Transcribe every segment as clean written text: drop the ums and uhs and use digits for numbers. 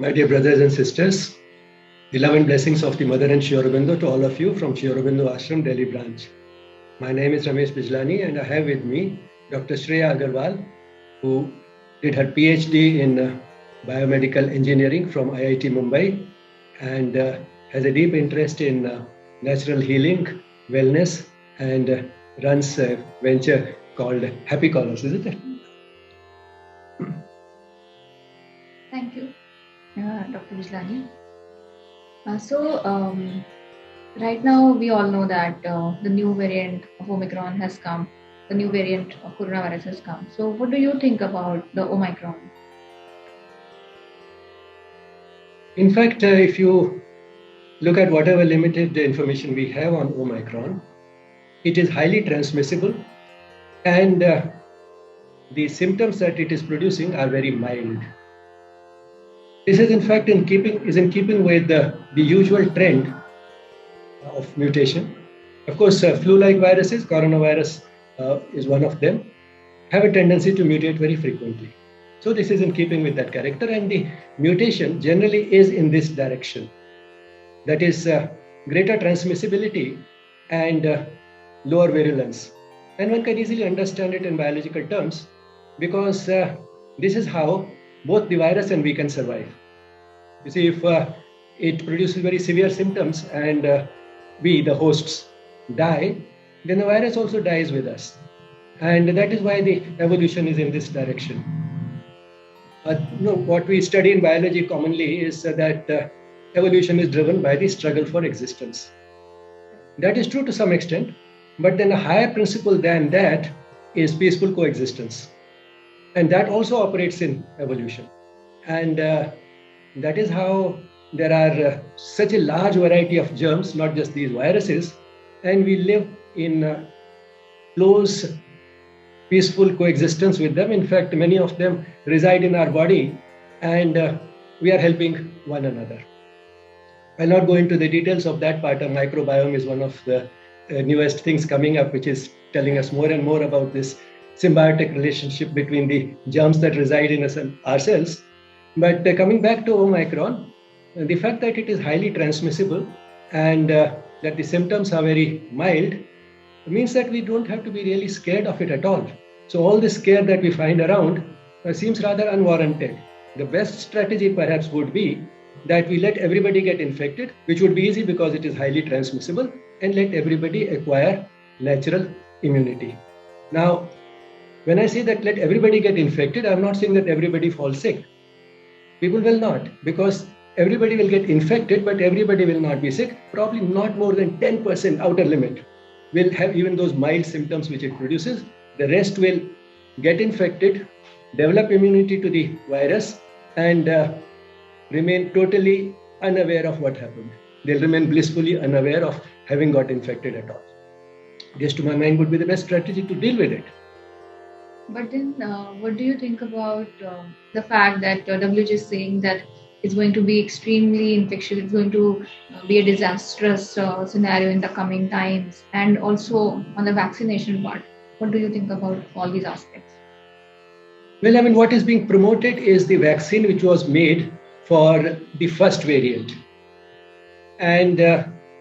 My dear brothers and sisters, the love and blessings of the Mother and Sri Aurobindo to all of you from Sri Aurobindo Ashram, Delhi branch. My name is Ramesh Bijlani and I have with me Dr. Shreya Agarwal, who did her PhD in biomedical engineering from IIT Mumbai and has a deep interest in natural healing, wellness, and runs a venture called Happy Colors, isn't it? Thank you, Dr. Bijlani. Right now we all know that the new variant of Omicron has come. The new variant of coronavirus has come. So what do you think about the Omicron? In fact, if you look at whatever limited information we have on Omicron, it is highly transmissible and the symptoms that it is producing are very mild. This is in fact in keeping with the usual trend of mutation. Of course, flu-like viruses, coronavirus is one of them, have a tendency to mutate very frequently. So this is in keeping with that character, and the mutation generally is in this direction. That is greater transmissibility and lower virulence. And one can easily understand it in biological terms because this is how both the virus and we can survive. You see, if it produces very severe symptoms and we, the hosts, die, then the virus also dies with us. And that is why the evolution is in this direction. What we study in biology commonly is that evolution is driven by the struggle for existence. That is true to some extent, but then a higher principle than that is peaceful coexistence. And that also operates in evolution. And that is how there are such a large variety of germs, not just these viruses, and we live in close, peaceful coexistence with them. In fact, many of them reside in our body and we are helping one another. I'll not go into the details of that part. A microbiome is one of the newest things coming up, which is telling us more and more about this symbiotic relationship between the germs that reside in us and ourselves. But coming back to Omicron, the fact that it is highly transmissible and that the symptoms are very mild means that we don't have to be really scared of it at all. So all the scare that we find around seems rather unwarranted. The best strategy perhaps would be that we let everybody get infected, which would be easy because it is highly transmissible, and let everybody acquire natural immunity. Now, when I say that let everybody get infected, I'm not saying that everybody falls sick. People will not, because everybody will get infected, but everybody will not be sick. Probably not more than 10% outer limit will have even those mild symptoms which it produces. The rest will get infected, develop immunity to the virus, and remain totally unaware of what happened. They'll remain blissfully unaware of having got infected at all. This, to my mind, would be the best strategy to deal with it. But then, what do you think about the fact that WHO is saying that it's going to be extremely infectious, it's going to be a disastrous scenario in the coming times, and also on the vaccination part? What do you think about all these aspects? Well, I mean, what is being promoted is the vaccine which was made for the first variant. And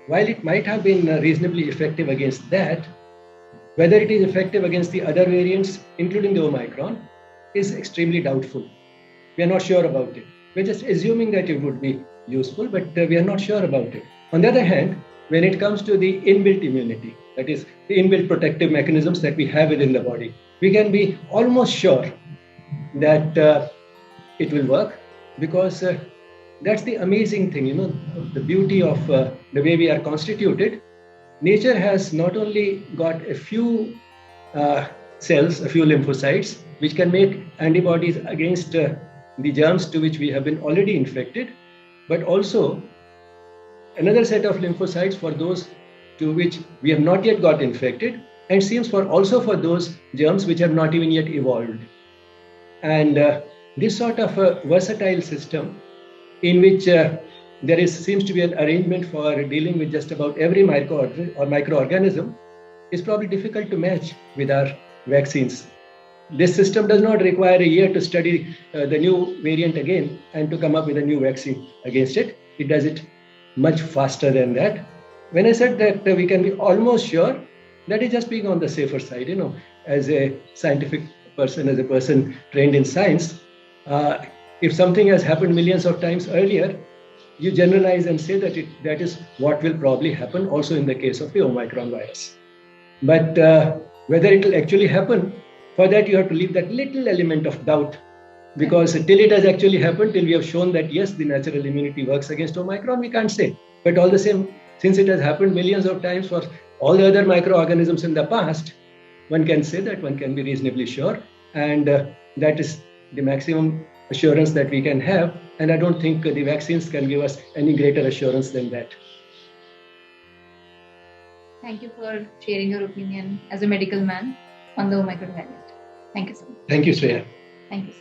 while it might have been reasonably effective against that, whether it is effective against the other variants, including the Omicron, is extremely doubtful. We are not sure about it. We're just assuming that it would be useful, but we are not sure about it. On the other hand, when it comes to the inbuilt immunity, that is, the inbuilt protective mechanisms that we have within the body, we can be almost sure that it will work, because that's the amazing thing, the beauty of the way we are constituted. Nature has not only got a few cells, a few lymphocytes, which can make antibodies against the germs to which we have been already infected, but also another set of lymphocytes for those to which we have not yet got infected, and seems also for those germs which have not even yet evolved. And this sort of a versatile system in which seems to be an arrangement for dealing with just about every microorganism is probably difficult to match with our vaccines. This system does not require a year to study the new variant again and to come up with a new vaccine against it. It does it much faster than that. When I said that we can be almost sure, that is just being on the safer side. As a scientific person, as a person trained in science, if something has happened millions of times earlier, you generalize and say that that is what will probably happen also in the case of the Omicron virus. But whether it will actually happen, for that you have to leave that little element of doubt, because till it has actually happened, till we have shown that yes, the natural immunity works against Omicron, we can't say. But all the same, since it has happened millions of times for all the other microorganisms in the past, one can say that one can be reasonably sure, and that is the maximum assurance that we can have. And I don't think the vaccines can give us any greater assurance than that. Thank you for sharing your opinion as a medical man on the Omicron variant. Thank you so much. Thank you, Shreya. Thank you.